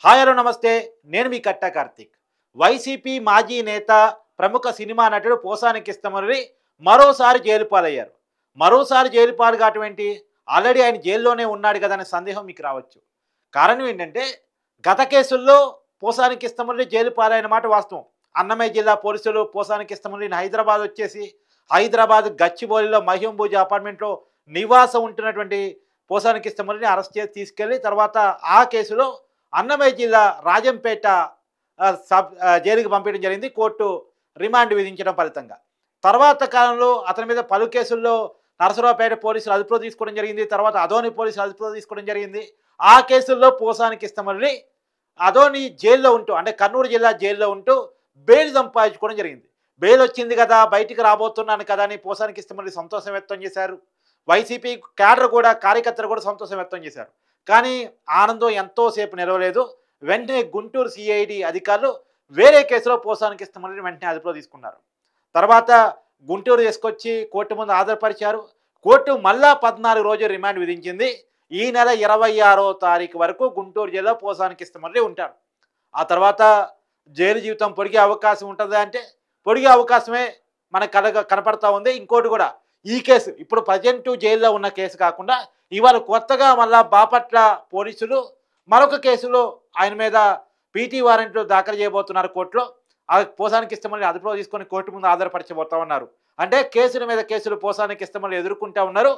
Hi hello నమస్తే. నేను మీ కట్టా Karthik. YCP మాజీ నేత, ప్రముఖ సినిమా నటుడు పోసాని కృష్ణమురళి మరోసారి జైలు పాలయ్యారు. మరోసారి జైలు పాలు కావటం ఏంటి? ఆల్రెడీ ఆయన జైల్లోనే ఉన్నాడు కదా అనే సందేహం మీకు రావచ్చు. కారణం ఏంటంటే గత కేసుల్లో పోసాని కృష్ణమురళి జైలు పాలైన మాట వాస్తవం. అన్నమయ్య జిల్లా పోలీసులు పోసాని కృష్ణమురళిని హైదరాబాద్ గచ్చిబౌలిలో మహ్యంబూజ అపార్ట్మెంట్లో నివాసం ఉంటున్నటువంటి పోసాని కృష్ణమురళిని అరెస్ట్ చేసి తీసుకెళ్లి తర్వాత ఆ కేసులో అన్నమయ్య జిల్లా రాజంపేట జైలుకి పంపించడం జరిగింది. కోర్టు రిమాండ్ విధించడం ఫలితంగా తర్వాత కాలంలో అతని మీద పలు కేసుల్లో నరసరావుపేట పోలీసులు అదుపులో తీసుకోవడం జరిగింది. తర్వాత అదోని పోలీసులు అదుపులో తీసుకోవడం జరిగింది. ఆ కేసుల్లో పోసాని కృష్ణమురళి అదోని జైల్లో ఉంటూ, అంటే కర్నూలు జిల్లా జైల్లో ఉంటూ బెయిల్ సంపాదించుకోవడం జరిగింది. బెయిల్ వచ్చింది కదా, బయటికి రాబోతున్నాను కదా అని పోసాని కృష్ణమురళి సంతోషం వ్యక్తం చేశారు. వైసీపీ కార్యకర్తలు కూడా సంతోషం వ్యక్తం చేశారు. కానీ ఆనందం ఎంతోసేపు నిలవలేదు. వెంటనే గుంటూరు సిఐడి అధికారులు వేరే కేసులో పోసాని కృష్ణమురళిని వెంటనే అదుపులో తీసుకున్నారు. తర్వాత గుంటూరు తీసుకొచ్చి కోర్టు ముందు హాజరుపరిచారు. కోర్టు మళ్ళా 14 రోజులు రిమాండ్ విధించింది. ఈ నెల 26వ తారీఖు వరకు గుంటూరు జైల్లో పోసాని కృష్ణమురళి ఉంటారు. ఆ తర్వాత జైలు జీవితం పొడిగే అవకాశం ఉంటుందా అంటే పొడిగే అవకాశమే మనకు కనపడతా ఉంది. ఇంకోటి కూడా, ఈ కేసు ఇప్పుడు ప్రజెంట్ జైల్లో ఉన్న కేసు కాకుండా ఇవాళ కొత్తగా మళ్ళా బాపట్ల పోలీసులు మరొక కేసులో ఆయన మీద పీటీ వారెంట్లు దాఖలు చేయబోతున్నారు కోర్టులో. ఆ పోసాని కృష్ణమురళి అదుపులో తీసుకొని కోర్టు ముందు ఆధారపరచబోతా ఉన్నారు. అంటే కేసుల మీద కేసులు పోసాని కృష్ణమురళి ఎదుర్కొంటా ఉన్నారు.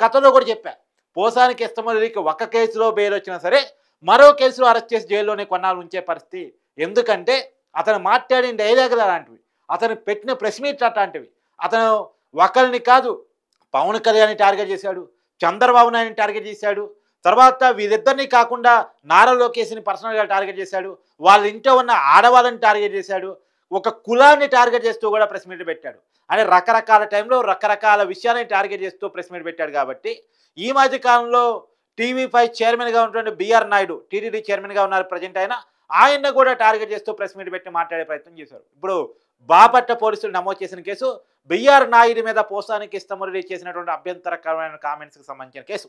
గతంలో కూడా చెప్పా, పోసాని కృష్ణమురళికి ఒక కేసులో బెయిల్ వచ్చినా సరే మరో కేసులో అరెస్ట్ చేసి జైల్లోనే కొన్నాళ్ళు ఉంచే పరిస్థితి. ఎందుకంటే అతను మాట్లాడిన డైలాగులు అలాంటివి, అతను పెట్టిన ప్రెస్ మీట్ అట్లాంటివి. అతను ఒకరిని కాదు, పవన్ కళ్యాణ్ని టార్గెట్ చేశాడు, చంద్రబాబు నాయుడిని టార్గెట్ చేశాడు, తర్వాత వీరిద్దరినీ కాకుండా నారా లోకేష్ని పర్సనల్గా టార్గెట్ చేశాడు, వాళ్ళ ఇంట్లో ఉన్న ఆడవాళ్ళని టార్గెట్ చేశాడు, ఒక కులాన్ని టార్గెట్ చేస్తూ కూడా ప్రెస్ మీట్ పెట్టాడు. అంటే రకరకాల టైంలో రకరకాల విషయాన్ని టార్గెట్ చేస్తూ ప్రెస్ మీట్ పెట్టాడు. కాబట్టి ఈ మధ్య కాలంలో టీవీ5 చైర్మన్గా ఉన్నటువంటి బిఆర్ నాయుడు, టీటీడీ చైర్మన్గా ఉన్నారు ప్రజెంట్, ఆయన కూడా టార్గెట్ చేస్తూ ప్రెస్ మీట్ పెట్టి మాట్లాడే ప్రయత్నం చేశారు. ఇప్పుడు బాపట్ల పోలీసులు నమోదు చేసిన కేసు బిఆర్ నాయుడు మీద పోసాని కృష్ణమురళి చేసినటువంటి అభ్యంతరకరమైన కామెంట్స్కి సంబంధించిన కేసు.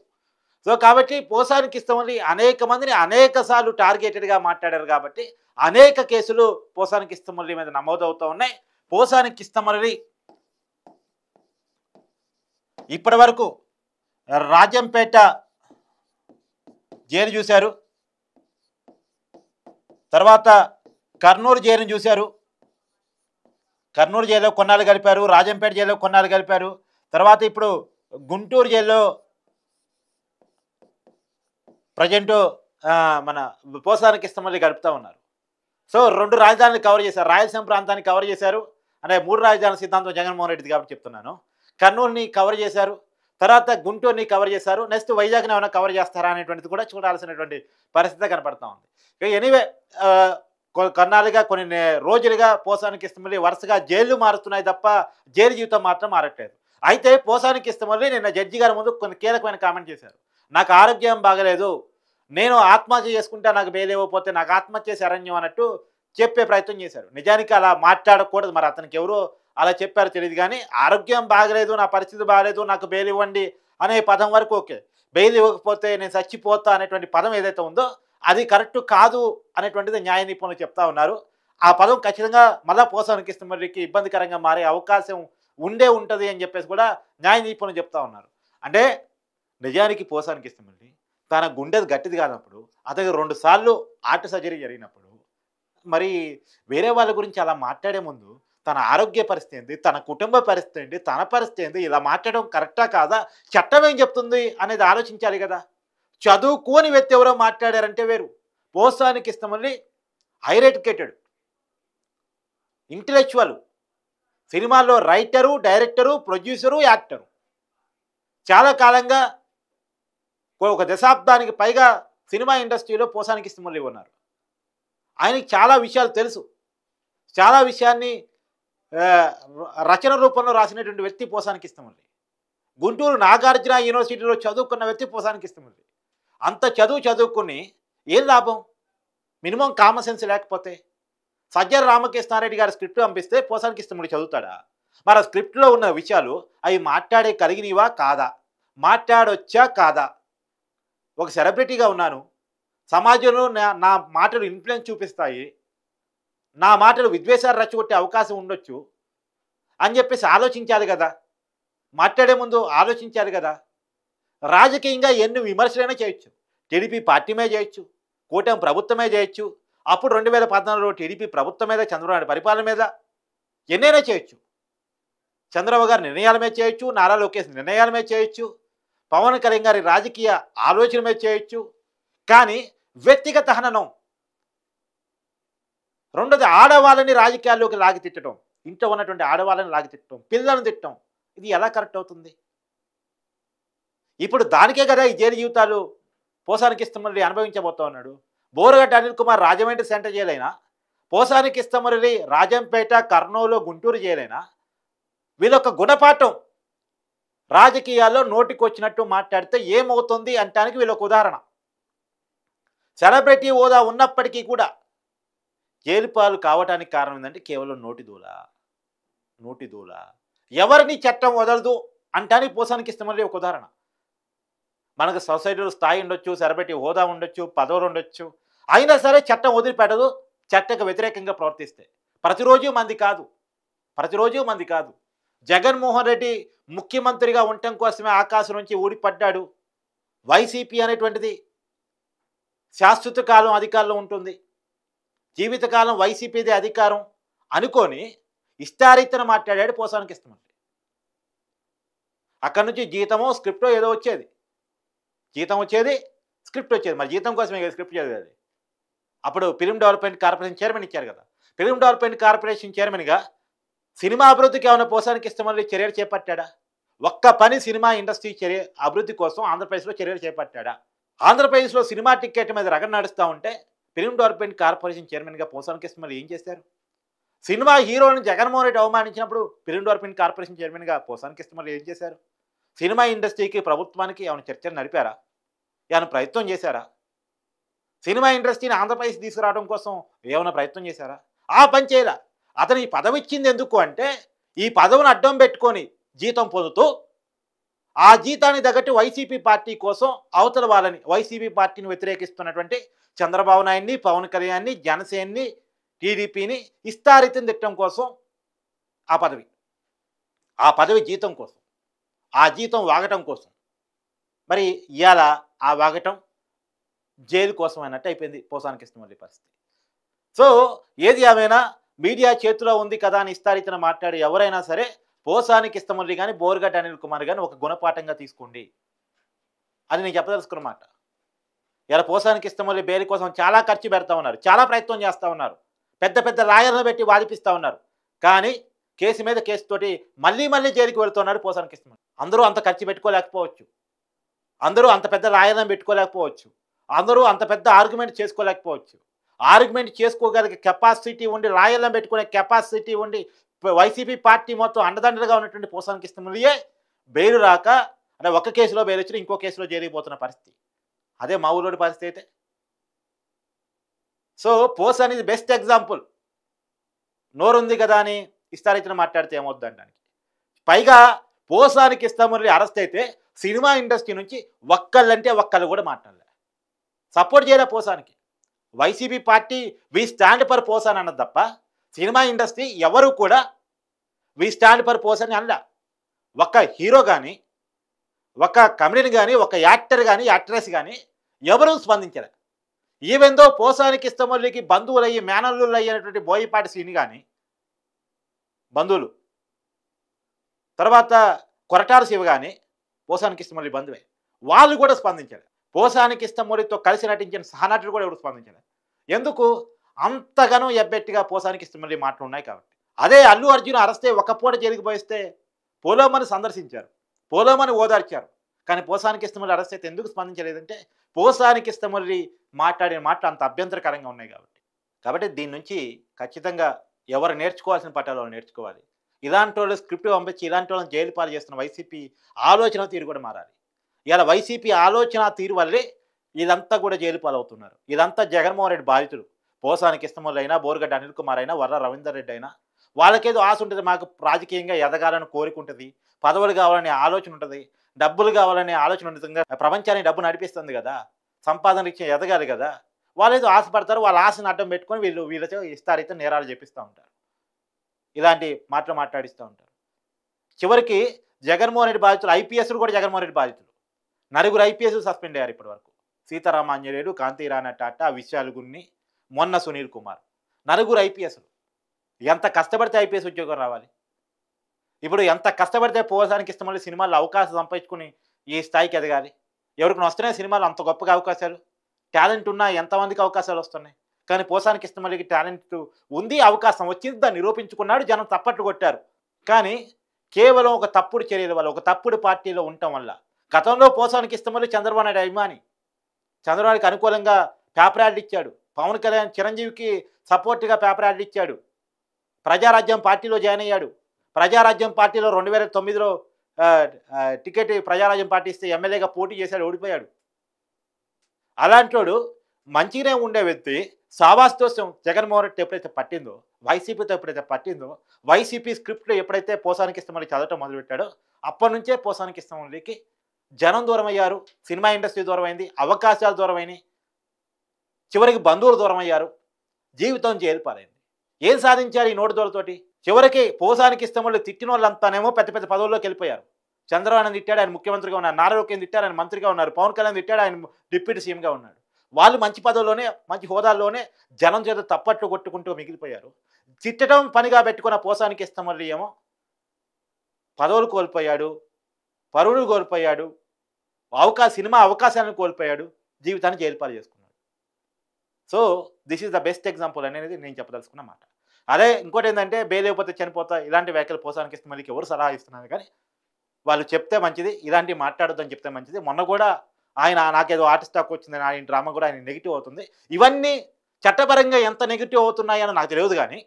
సో కాబట్టి పోసాని కృష్ణమురళి అనేక మందిని అనేక సార్లు టార్గెటెడ్గా మాట్లాడారు. కాబట్టి అనేక కేసులు పోసాని కృష్ణమురళి మీద నమోదవుతూ ఉన్నాయి. పోసాని కృష్ణమురళి ఇప్పటి వరకు రాజంపేట జైలు చూశారు, తర్వాత కర్నూలు జైలును చూశారు. కర్నూలు జైల్లో కొన్నాళ్ళు గడిపారు, రాజంపేట జైల్లో కొన్నాళ్ళు గడిపారు. తర్వాత ఇప్పుడు గుంటూరు జైల్లో ప్రజెంట్ మన పోసాని కృష్ణమురళి గడుపుతూ ఉన్నారు. సో 2 రాజధానులు కవర్ చేశారు. రాయలసీమ ప్రాంతాన్ని కవర్ చేశారు. అంటే 3 రాజధానుల సిద్ధాంతం జగన్మోహన్ రెడ్డిది కాబట్టి చెప్తున్నాను. కర్నూలుని కవర్ చేశారు, తర్వాత గుంటూరుని కవర్ చేశారు. నెక్స్ట్ వైజాగ్ని ఏమైనా కవర్ చేస్తారా అనేటువంటిది కూడా చూడాల్సినటువంటి పరిస్థితి కనపడతా ఉంది. ఎనీవే, కొన్నాళ్ళుగా కొన్ని రోజులుగా పోసాని కృష్ణమురళి వరుసగా జైలు మారుతున్నాయి తప్ప జైలు జీవితం మాత్రం మారట్లేదు. అయితే పోసాని కృష్ణమురళి నిన్న జడ్జి గారి ముందు కొన్ని కీలకమైన కామెంట్ చేశారు. నాకు ఆరోగ్యం బాగలేదు, నేను ఆత్మహత్య చేసుకుంటే నాకు బెయిల్ ఇవ్వకపోతే నాకు ఆత్మహత్య శరణ్యం అన్నట్టు చెప్పే ప్రయత్నం చేశారు. నిజానికి అలా మాట్లాడకూడదు, మరి అతనికి ఎవరో అలా చెప్పారో తెలియదు. కానీ ఆరోగ్యం బాగలేదు, నా పరిస్థితి బాగలేదు, నాకు బెయిల్ ఇవ్వండి అనే పదం వరకు ఓకే. బెయిల్ ఇవ్వకపోతే నేను చచ్చిపోతా అనేటువంటి పదం ఏదైతే ఉందో అది కరెక్ట్ కాదు అనేటువంటిది న్యాయ నిపుణులు చెప్తా ఉన్నారు. ఆ పదం ఖచ్చితంగా మళ్ళా పోసాని కృష్ణమురళికి ఇబ్బందికరంగా మారే అవకాశం ఉంటుంది అని చెప్పేసి కూడా న్యాయ నిపుణులు చెప్తా ఉన్నారు. అంటే నిజానికి పోసాని కృష్ణమురళి తన గుండెది గట్టిది కానప్పుడు, అతనికి 2 సార్లు హార్ట్ సర్జరీ జరిగినప్పుడు, మరి వేరే వాళ్ళ గురించి అలా మాట్లాడే ముందు తన ఆరోగ్య పరిస్థితి ఏంటి, తన కుటుంబ పరిస్థితి ఏంటి, తన పరిస్థితి ఏంటి, ఇలా మాట్లాడడం కరెక్టా కాదా, చట్టం ఏం చెప్తుంది అనేది ఆలోచించాలి కదా. చదువుకోని వ్యక్తి ఎవరో మాట్లాడారంటే వేరు. Posani Krishnamurali higher educated, intellectual, సినిమాల్లో రైటరు, డైరెక్టరు, ప్రొడ్యూసరు, యాక్టరు. చాలా కాలంగా ఒక దశాబ్దానికి పైగా సినిమా ఇండస్ట్రీలో పోసాని కృష్ణమురళి ఉన్నారు. ఆయనకి చాలా విషయాలు తెలుసు. చాలా విషయాన్ని రచన రూపంలో రాసినటువంటి వ్యక్తి పోసాని కృష్ణమురళి. గుంటూరు నాగార్జున యూనివర్సిటీలో చదువుకున్న వ్యక్తి పోసాని కృష్ణమురళి. అంత చదువుకుని ఏం లాభం? మినిమం కామన్ సెన్స్ లేకపోతే సజ్జల రామకృష్ణారెడ్డి గారి స్క్రిప్ట్ పంపిస్తే పోసాని కృష్ణమురళి చదువుతాడా? మరి ఆ స్క్రిప్ట్లో ఉన్న విషయాలు అవి మాట్లాడే కలిగినవా కాదా, మాట్లాడొచ్చా కాదా? ఒక సెలబ్రిటీగా ఉన్నాను, సమాజంలో నా మాటలు ఇన్‌ఫ్లుయెన్స్ చూపిస్తాయి. నా మాటలు విద్వేషాలు రెచ్చగొట్టే అవకాశం ఉండొచ్చు అని చెప్పేసి ఆలోచించాలి గదా! మాట్లాడే ముందు ఆలోచించాలి గదా! రాజకీయంగా ఎన్ని విమర్శలైనా చేయొచ్చు. టీడీపీ పార్టీ మీద చేయొచ్చు. కూటమి ప్రభుత్వమే చేయొచ్చు. అప్పుడు 2014లో టీడీపీ ప్రభుత్వం మీద, చంద్రబాబు నాయుడు పరిపాలన మీద ఎన్నైనా చేయొచ్చు. చంద్రబాబు గారి నిర్ణయాల మీద చేయొచ్చు. నారా లోకేష్ నిర్ణయాల మీద చేయొచ్చు. పవన్ కళ్యాణ్ గారి రాజకీయ ఆలోచన మీద చేయొచ్చు. కానీ వ్యక్తిగత హననం, రెండోది ఆడవాళ్ళని రాజకీయాల్లోకి లాగి తిట్టడం, ఇంట్లో ఉన్నటువంటి ఆడవాళ్ళని లాగి తిట్టడం, పిల్లలను తిట్టడం, ఇది ఎలా కరెక్ట్ అవుతుంది? ఇప్పుడు దానికే కదా ఈ జైలు జీవితాలు పోసానికి ఇష్టమని అనుభవించబోతా ఉన్నాడు. బోరగడ్డ అనిల్ కుమార్ రాజమండ్రి సెంటర్ జైలైనా, పోసానికి ఇష్టమని రాజంపేట, కర్నూలు, గుంటూరు జైలైనా, వీళ్ళొక గుణపాఠం రాజకీయాల్లో నోటికొచ్చినట్టు మాట్లాడితే ఏమవుతుంది అంటానికి వీళ్ళొక ఉదాహరణ. సెలబ్రిటీ హోదా ఉన్నప్పటికీ కూడా జైలు పాలు కావటానికి కారణం ఏంటంటే కేవలం నోటి దూల. ఎవరిని చట్టం వదలదు అంటానికి పోసానికి ఇష్టమని ఒక ఉదాహరణ. మనకు సొసైటీలో స్థాయి ఉండొచ్చు, సెలబ్రిటీ హోదా ఉండొచ్చు, పదవులు ఉండొచ్చు, అయినా సరే చట్టం వదిలిపెట్టదు చట్టకు వ్యతిరేకంగా ప్రవర్తిస్తే. ప్రతిరోజు మంది కాదు. జగన్మోహన్ రెడ్డి ముఖ్యమంత్రిగా ఉండటం కోసమే ఆకాశం నుంచి ఊడిపడ్డాడు. వైసీపీ అనేటువంటిది శాశ్వత కాలం అధికారంలో ఉంటుంది, జీవితకాలం వైసీపీదే అధికారం అనుకొని ఇష్టారీతన మాట్లాడాడు పోసానికి ఇష్టమండి. అక్కడి నుంచి జీతమో స్క్రిప్టో ఏదో వచ్చేది, స్క్రిప్ట్ వచ్చేది. మరి జీతం కోసమే కదా స్క్రిప్ట్ చదివేది. అప్పుడు ఫిలిం డెవలప్మెంట్ కార్పొరేషన్ చైర్మన్ ఇచ్చారు కదా. ఫిలిం డెవలప్మెంట్ కార్పొరేషన్ చైర్మన్గా సినిమా అభివృద్ధికి ఏమైనా పోసానికి ఇష్టమని చర్యలు చేపట్టాడా? ఒక్క పని సినిమా ఇండస్ట్రీ అభివృద్ధి కోసం ఆంధ్రప్రదేశ్లో చర్యలు చేపట్టాడా? ఆంధ్రప్రదేశ్లో సినిమా టికెట్ మీద రగడ నడుస్తూ ఉంటే ఫిలిం డెవలప్మెంట్ కార్పొరేషన్ చైర్మన్గా పోసానికి ఇష్టమని ఏం చేశారు? సినిమా హీరోని జగన్మోహన్ రెడ్డి అవమానించినప్పుడు ఫిలిం డెవలప్మెంట్ కార్పొరేషన్ చైర్మన్గా పోసానికి ఇష్టమని ఏం చేశారు? సినిమా ఇండస్ట్రీకి, ప్రభుత్వానికి ఏమైనా చర్చలు నడిపారా? ఏమైనా ప్రయత్నం చేశారా? సినిమా ఇండస్ట్రీని ఆంధ్రప్రదేశ్ తీసుకురావడం కోసం ఏమైనా ప్రయత్నం చేశారా? ఆ పని చేయాల. అతను ఈ పదవి ఇచ్చింది ఎందుకు అంటే, ఈ పదవిని అడ్డం పెట్టుకొని జీతం పొందుతూ ఆ జీతాన్ని తగ్గట్టు వైసీపీ పార్టీ కోసం అవతల వాళ్ళని, వైసీపీ పార్టీని వ్యతిరేకిస్తున్నటువంటి చంద్రబాబు నాయుడిని, పవన్ కళ్యాణ్ని, జనసేనని, టీడీపీని ఇష్టారీతిని తిట్టడం కోసం ఆ పదవి జీతం కోసం, ఆ జీతం వాగటం కోసం. మరి ఇవాళ ఆ వాగటం జైలు కోసం అన్నట్టు అయిపోయింది పోసానికి ఇష్టమల్లి పరిస్థితి. సో ఏది ఏమైనా మీడియా చేతిలో ఉంది కదా అని ఇష్టారీతన మాట్లాడి ఎవరైనా సరే పోసానికి ఇష్టమల్లి కానీ, బోరగడ్డ అనిల్ కుమార్ కానీ ఒక గుణపాఠంగా తీసుకోండి అని నేను చెప్పదలుచుకున్నమాట. ఇలా పోసానికి ఇష్టమల్లి బెయిల్ కోసం చాలా ఖర్చు పెడతా ఉన్నారు, చాలా ప్రయత్నం చేస్తూ ఉన్నారు, పెద్ద పెద్ద లాయర్లను పెట్టి వాదిపిస్తూ ఉన్నారు. కానీ కేసు మీద కేసుతోటి మళ్ళీ జైలుకి వెళుతున్నాడు పోసానికి ఇష్టమల్లి. అందరూ అంత ఖర్చు పెట్టుకోలేకపోవచ్చు, అందరూ అంత పెద్ద లాయర్లను పెట్టుకోలేకపోవచ్చు, అందరూ అంత పెద్ద ఆర్గ్యుమెంట్ చేసుకోలేకపోవచ్చు. ఆర్గ్యుమెంట్ చేసుకోగలిగే కెపాసిటీ ఉండి, లాయర్లను పెట్టుకునే కెపాసిటీ ఉండి, వైసీపీ పార్టీ మొత్తం అండదండలుగా ఉన్నటువంటి పోసానికి ఇష్టమల్లియే బెయిల్ రాక, అంటే ఒక కేసులో బెయిల్ వచ్చి ఇంకో కేసులో జరిగిపోతున్న పరిస్థితి. అదే మా ఊళ్ళోని పరిస్థితి అయితే. సో పోస్ అనేది బెస్ట్ ఎగ్జాంపుల్. నోరుంది కదా అని ఇష్టారీతన మాట్లాడితే ఏమవుద్ది అనడానికి. పైగా పోసానికి ఇష్టమల్లి అరెస్ట్ అయితే సినిమా ఇండస్ట్రీ నుంచి ఒక్కళ్ళు కూడా మాట్లాడలే, సపోర్ట్ చేయలే పోసానికి. YCP party we stand for Posani అన్నది తప్ప సినిమా ఇండస్ట్రీ ఎవరు కూడా వి స్టాండ్ ఫర్ పోసాన్ అనలా. ఒక హీరో కానీ, ఒక కమెడియన్ కానీ, ఒక యాక్టర్ కానీ, యాక్ట్రెస్ కానీ ఎవరూ స్పందించలే. ఈవెందో పోసానికి ఇష్టమల్లికి బంధువులయ్యి, మేనల్లుళ్ళు అయ్యేటువంటి బోయపాటి శ్రీని కానీ బంధువులు, తర్వాత కొరటాల శివ కానీ పోసానికి ఇష్టమల్లి బంధువే, వాళ్ళు కూడా స్పందించారు. పోసానికి ఇష్టమల్లితో కలిసి నటించిన సహనటులు కూడా ఎవరు స్పందించారు. ఎందుకు? అంతగానో ఎబ్బెట్టిగా పోసానికి ఇష్టమల్లి మాటలు ఉన్నాయి కాబట్టి. అదే అల్లు అర్జున్ అరెస్టే ఒక పూట జైలుకి పోయిస్తే పోలోమని సందర్శించారు, పోలోమని ఓదార్చారు. కానీ పోసానికి ఇష్టమల్లి అరెస్ట్ అయితే ఎందుకు స్పందించలేదంటే పోసానికి ఇష్టమల్లి మాట్లాడిన మాటలు అంత అభ్యంతరకరంగా ఉన్నాయి కాబట్టి దీని నుంచి ఖచ్చితంగా ఎవరు నేర్చుకోవాల్సిన పట్టాలో నేర్చుకోవాలి. ఇలాంటి వాళ్ళు స్క్రిప్ట్ పంపించి ఇలాంటి వాళ్ళని జైలు పాలు చేస్తున్న వైసీపీ ఆలోచన తీరు కూడా మారాలి. ఇలా వైసీపీ ఆలోచన తీరు వల్లే ఇదంతా కూడా జైలు పాలవుతున్నారు. ఇదంతా జగన్మోహన్ రెడ్డి బాధితులు. పోసానికి ఇష్టమల్లి అయినా, బోరగడ్డ అనిల్ కుమార్ అయినా, వర్ర రవీందర్ రెడ్డి అయినా, వాళ్ళకేదో ఆశ ఉంటుంది, మాకు రాజకీయంగా ఎదగాలని కోరిక ఉంటుంది, పదవులు కావాలనే ఆలోచన ఉంటుంది, డబ్బులు కావాలనే ఆలోచన ఉంటుంది. ప్రపంచాన్ని డబ్బు నడిపిస్తుంది కదా. సంపాదన రీత్యా ఎదగాలి కదా! వాళ్ళేదో ఆశపడతారు. వాళ్ళ ఆశను అడ్డం పెట్టుకొని వీళ్ళతో ఇష్టారీతిన నేరాలు చేపిస్తా ఉంటారు. ఇలాంటి మాటలు మాట్లాడిస్తా ఉంటారు. చివరికి జగన్మోహన్ రెడ్డి బాధితులు ఐపీఎస్‌లు కూడా జగన్మోహన్ రెడ్డి బాధితులు. నలుగురు ఐపీఎస్‌లు సస్పెండ్ అయ్యారు ఇప్పటివరకు. సీతారామాంజనేయులు, కాంతిరాణా టాటా, విశాల్ గున్ని, మొన్న సునీల్ కుమార్. నలుగురు ఐపీఎస్‌లు. ఎంత కష్టపడితే ఐపీఎస్ ఉద్యోగం రావాలి? ఇప్పుడు ఎంత కష్టపడితే పోసానికి ఇష్టమల్లి సినిమాల్లో అవకాశం సంపాదించుకొని ఈ స్థాయికి ఎదగాలి? ఎవరికైనా వస్తున్నాయి సినిమాలు అంత గొప్పగా అవకాశాలు? టాలెంట్ ఉన్నా ఎంతమందికి అవకాశాలు వస్తున్నాయి? కానీ పోసానికి ఇష్టమల్లికి టాలెంట్ ఉంది, అవకాశం వచ్చింది, దాన్ని నిరూపించుకున్నాడు, జనం చప్పట్లు కొట్టారు. కానీ కేవలం ఒక తప్పుడు చర్యల వల్ల, ఒక తప్పుడు పార్టీలో ఉండటం వల్ల. గతంలో పోసానికి ఇష్టమల్లి చంద్రబాబు నాయుడు అభిమాని. చంద్రబాబుకి అనుకూలంగా పేపర్ యాడ్లు ఇచ్చాడు. పవన్ కళ్యాణ్ చిరంజీవికి సపోర్ట్‌గా పేపర్ యాడ్లు ఇచ్చాడు. ప్రజారాజ్యం పార్టీలో జాయిన్ అయ్యాడు. ప్రజారాజ్యం పార్టీలో 2009లో టికెట్ ప్రజారాజ్యం పార్టీ ఇస్తే ఎమ్మెల్యేగా పోటీ చేశాడు, ఓడిపోయాడు. అలాంటోడు మంచిగానే ఉండే వ్యక్తి సావాస్తోసం జగన్మోహన్ రెడ్డి ఎప్పుడైతే పట్టిందో, వైసీపీతో ఎప్పుడైతే పట్టిందో, వైసీపీ స్క్రిప్ట్‌లో ఎప్పుడైతే పోసానికి ఇష్టమల్లి చదవటం మొదలుపెట్టాడో, అప్పటి నుంచే పోసానికి ఇష్టమల్లికి జనం దూరమయ్యారు, సినిమా ఇండస్ట్రీ దూరమైంది, అవకాశాలు దూరమైనయి, చివరికి బంధువులు దూరమయ్యారు, జీవితం జైలు పాలైంది. ఏం సాధించారు ఈ నోటి దూరతోటి? చివరికి పోసానికి ఇష్టమల్లి తిట్టిన వాళ్ళంతానేమో పెద్ద పెద్ద పదవుల్లోకి వెళ్ళిపోయారు. చంద్రబాబు తిట్టాడు, ఆయన ముఖ్యమంత్రిగా ఉన్నారు. నారా లోకేష్ తిట్టారు, ఆయన మంత్రిగా ఉన్నారు. పవన్ కళ్యాణ్ తిట్టాడు, ఆయన డిప్యూటీ సీఎంగా ఉన్నాడు. వాళ్ళు మంచి పదవుల్లోనే, మంచి హోదాల్లోనే జనం చేత తప్పట్లు కొట్టుకుంటూ మిగిలిపోయారు. తిట్టడం పనిగా పెట్టుకున్న పోసానికి ఇష్టమల్లి ఏమో పదవులు కోల్పోయాడు, పరువులు కోల్పోయాడు, సినిమా అవకాశాలను కోల్పోయాడు, జీవితాన్ని జైలు పాలు చేసుకున్నాడు. So this is the best example అనేది నేను చెప్పదలుచుకున్న మాట. అదే ఇంకోటి ఏంటంటే బెయిల్ అయిపోతే చనిపోతా ఇలాంటి వ్యాఖ్యలు పోసానికి ఇష్టమల్లికి ఎవరు సలహా ఇస్తున్నారు కానీ వాళ్ళు చెప్తే మంచిది, ఇలాంటివి మాట్లాడొద్దని చెప్తే మంచిది. మొన్న కూడా ఆయన నాకేదో ఆర్టిస్ట్ టాక్ వచ్చిందని ఆయన డ్రామా కూడా ఆయన నెగిటివ్ అవుతుంది. ఇవన్నీ చట్టపరంగా ఎంత నెగిటివ్ అవుతున్నాయని నాకు తెలియదు కానీ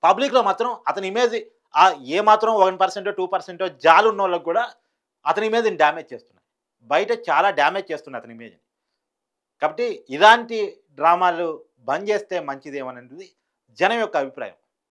పబ్లిక్లో మాత్రం అతని ఇమేజ్ ఏ మాత్రం 1% 2% జాలున్న వాళ్ళకు కూడా అతని ఇమేజ్ని డ్యామేజ్ చేస్తున్నాయి. బయట చాలా డ్యామేజ్ చేస్తున్నాయి అతని ఇమేజ్ని. కాబట్టి ఇలాంటి డ్రామాలు బంద్ చేస్తే మంచిదేమనేది జనం యొక్క అభిప్రాయం.